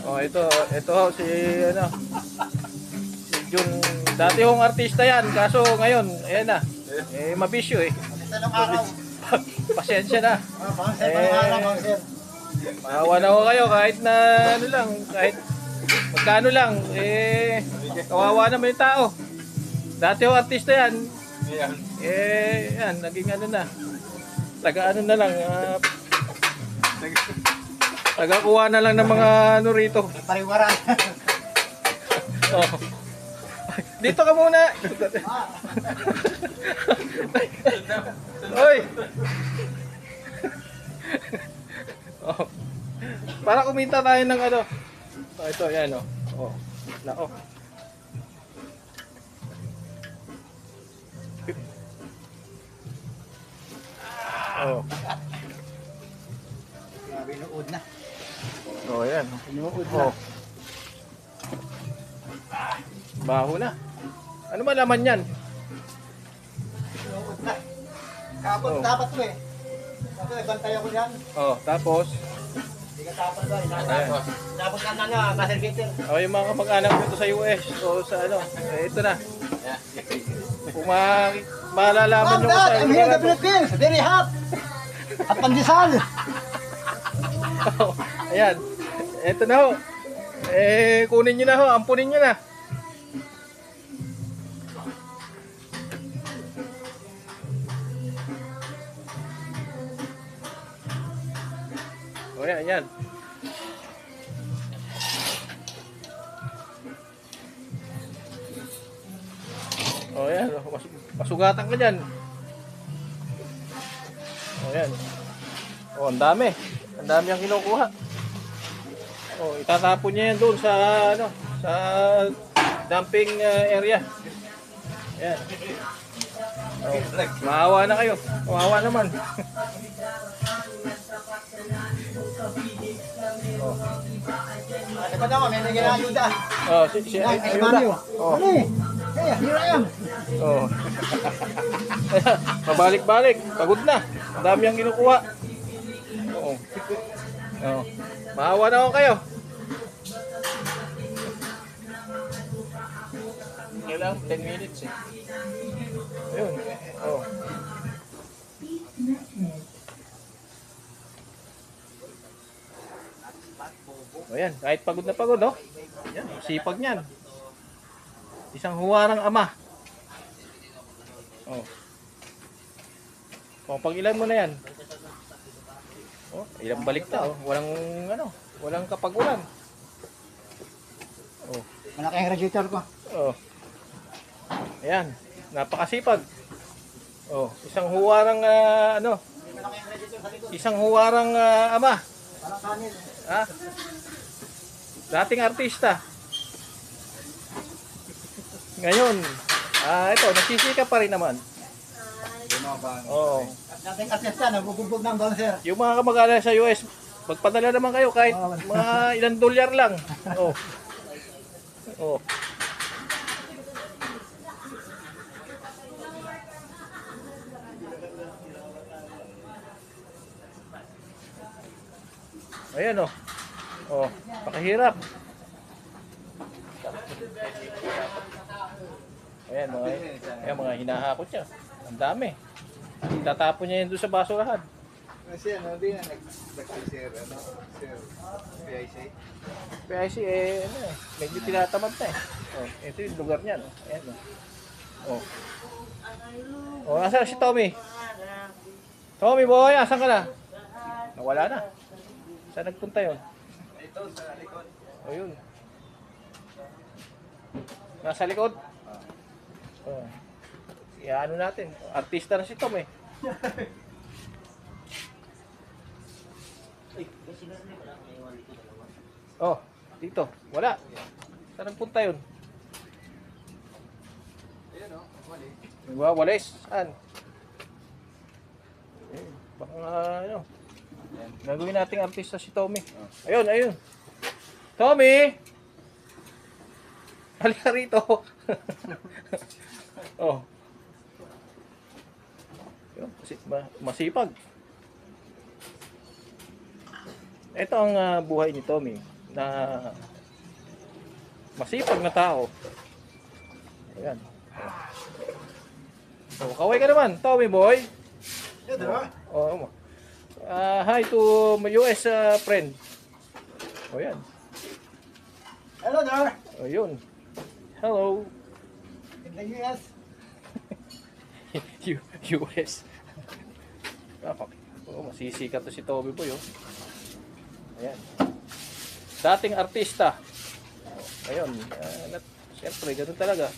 Oh, ito si ano. Si Jun, dati hong artista yan, kaso ngayon, ayan na. Mabisyo eh. Tanong araw. Pasensya na. Bangser, tanong araw, bangser. Maawa na ko kayo kahit na ano lang, kahit magkano lang, kawawa naman yung tao. Dati hong artista yan. Yan, naging ano na. Taga ano na lang, taga-kuha na lang ng mga ano rito. Pariwaran. Oh. Dito ka muna. Oy. Oh. Para kumita tayo ng ano. Oh, ito yan oh. Oh. Nako. Oh. Binuod na. Oh, yan. Binuod na. Oh. Baho na. Ano ba laman yan? Binuod na. Kapot Oh. dapat to eh. Kasi bantay ako dyan. Oh, tapos Hindi ka dapat ba? Dapat ka na master gator. oh, yung mga kamag-anak dito sa US o sa ano, ito na. Kung malalaman nyo kung saan I'm here in the Philippines. Very hot. At pandesal. Oh, ayan. Ito na ho. Kunin nyo na ho. Ampunin nyo na. O yan, yan. O yan. Masugatan ka dyan. O yan. O, ang dami. Ang dami ang kinukuha. Oh, itatapon niya yan doon sa ano, sa dumping area. Ayan. Oh, maawa na kayo. Maawa naman. Oh. Ito naman, may nag-ayuda. Oh, ayuda. Oh. Hey, here I am. Oh. Pabalik-balik, pagod na. Ang dami ang kinukuha. Oo. Oh. Maawa na ako kayo. Kailangan 10 minutes eh. Ayun. Oh. Ayan, kahit pagod na pagod, oh. Ayan, sipag niyan. Isang huwarang ama. Oh. Oh, pag ilan mo na yan? Oh, ilang balik na, oh. Walang kapagulan. Oh. Malaki ang radiator ko. Oh. Ayan, napakasipag. Oh, isang huwarang isang huwarang ama. Parang kanin. Ha? Dating artista. Ngayon, ito, nagsisika pa rin naman. Oo. At dating artista, nagubugbog ng bouncer. Yung mga kamag-anak sa US, magpadala naman kayo kahit mga ilang dolyar lang. Oh. Oh. Ayan oh. Oh, pakahirap. Ayan mga hinahakot niya. Ang dami. Tatapon niya yun doon sa basurahan. Kasi ano din nag-sir, sir, PIC. PIC medyo tinatamad na eh. Oh, ito yung lugar niya. No? Ayan oh. Oh, asan na si Tommy? Tommy boy, asan ka na? Nawala na. Saan nagpunta yun? Ito sa likod. O yun. Nasa likod? Oh. Ano natin? Artista na si Tom eh. Oh, dito. Wala. Saan nagpunta yun? Ayan o, mali. Walis. Saan? Baka ano. Gagawin nating artista si Tommy. Ayun, ayun. Tommy! Halika rito. Oh. Yun, masipag. Ito ang buhay ni Tommy na masipag na tao. Ayan. So, kaway ka naman, Tommy boy. Yeah, diba? Oh, hi to my US friend. O yan. Hello there. O yun. Hello. In the US. US. Oh, masisikat to si Tommy boy. Oh. Ayan. Dating artista. Oh, ayun. Siyempre, ganun talaga.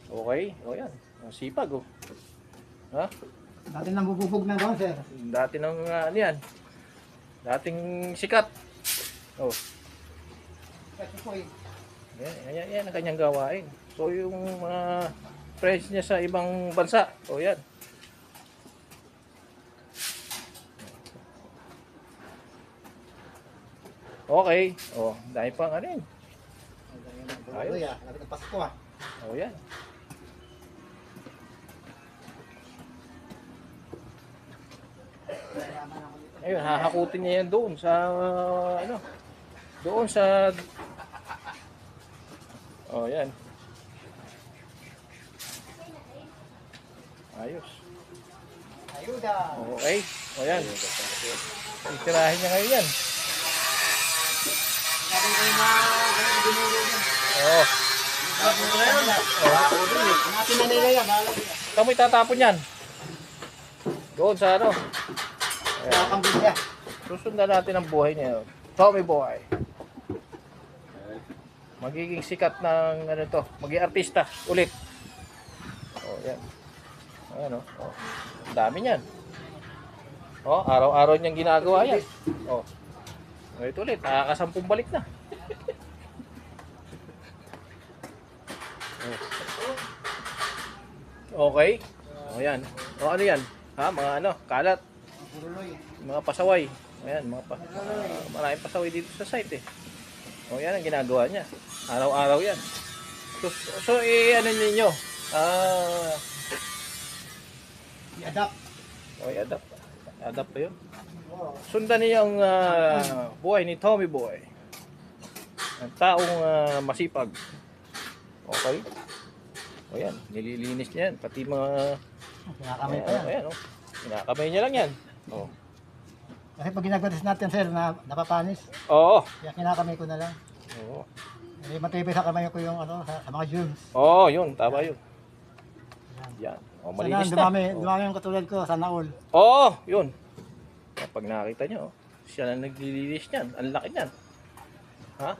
Okay. O yan. Ang sipag oh. Ha? Dati nang bububog na doon, sir. Dati ng ano yan. Dating sikat. Oh. Ito po eh. Yan ang kanyang gawain. So yung mga friends niya sa ibang bansa. O yan. Okay. O, dahil pang ano yun. Ayos. Ayos. Lagi ng Pasko ah. O yan. Ayun, hahakutin niya yan doon sa ano. Doon sa yan. Ayos. Ayuda. Okay. O yan. Itirahin niya ngayon yan. Lagi kayo na ginulo niya. Oo. Natin na nila yan. Ito mo itatapon yan. Doon sa ano. Nakakambing niya. Susundan natin ang buhay niya. Tommy boy. Magiging sikat ng ano to. Magiging artista ulit. O yan. Ayan o. Oh. Ang dami niyan. O, araw-araw niyang ginagawa yan. O. Ito ulit. Nakakasampung balik na. Okay. O yan. O ano yan? Ha? Mga ano? Kalat. Buruloy. Mga pasaway. Ayan. Maraming pasaway dito sa site eh. O yan ang ginagawa niya. Araw-araw yan. So ano ninyo? I-adapt. Adapt. Adapt pa yun. Oo. Sundan niyo ang buhay ni Tommy Boy. Ang taong masipag. Okay? O yan, nililinis niya yan. Pati mga... Kinakamay pa yan. Ayan, o. Kinakamay niya lang yan. O. Kasi pag ginagalis natin, sir, napapanis. Oo. Kaya kinakamay ko na lang. Oo. Eh, matibay sa kamay ko yung ano, sa mga germs. Oo, yun. Tama yun. Yan. O, malinis na. Dumami yung katulad ko, sana all. Oo, yun. Pag nakita nyo, siya na naglilinis niyan. Ang laki niyan. Ha?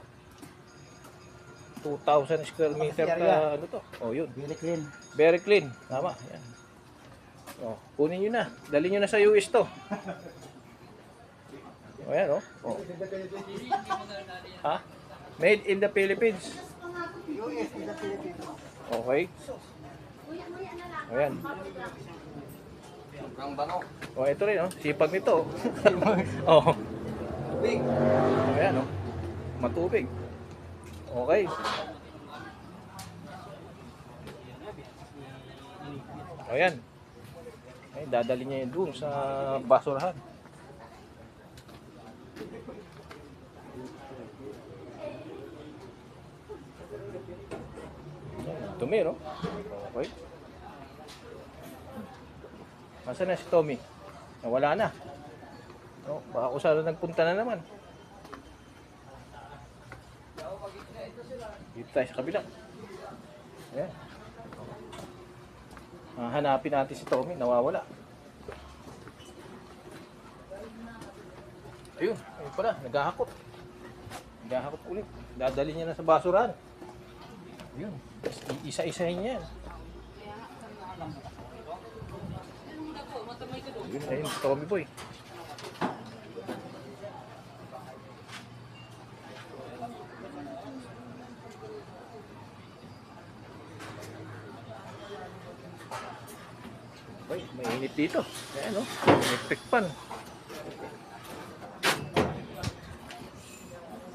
2,000 square meter ka, ano to? Oh, yun. Very clean. Very clean. Tama. Yan. Oh, kunin nyo na. Dali nyo na sa US to. O yan, oh. Oh. Ha? Made in the Philippines. US in the Philippines. Okay. O yan. Sobrang bango. O, ito rin, oh. Sipag nito. Oh. Big. O yan, oh. Matubig. Okay. O yan. Ay, dadali niya yun doon sa basurahan. Dumi, no? Okay. Nasaan na si Tommy? Nawala na. No, baka kung saan nagpunta na naman. Dito tayo sa kabila. Ayan. Hanapin natin si Tommy. Nawawala. Ayun. Ayun pala. Naghahakot. Naghahakot ulit. Dadali niya na sa basurahan. Ayun. Isa-isahin niya yan. Ayun. Ayun. Si Tommy boy. Ay, mainit dito. Ayan, no? Electric fan.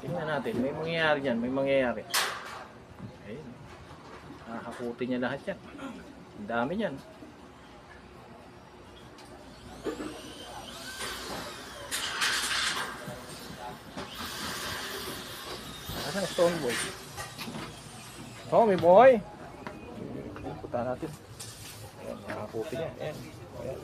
Tingnan natin. May mangyayari yan. May mangyayari. Ayun. Nakakutin niya lahat yan. Ang dami yan. Tomboy. Tommy boy. Punta natin. Ayan, nakaputi niya. Ayan. Ayan.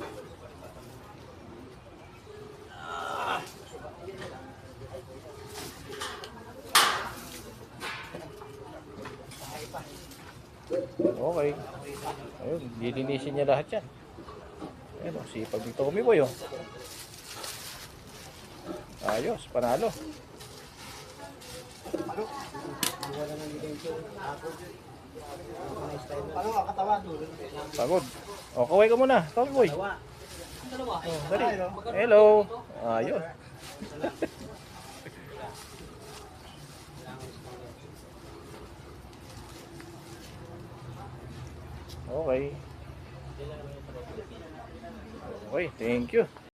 Okay. Ayun, lilinisin niya lahat yan. Ayun, oh, sipag ni Tommy boy, oh. Ayos, panalo. Paano ka katawan? Pagod. O, kaway ka muna, Tommy boy. Dalawa. Oh, dali. Hello. Ayos. Okay. Okay, thank you.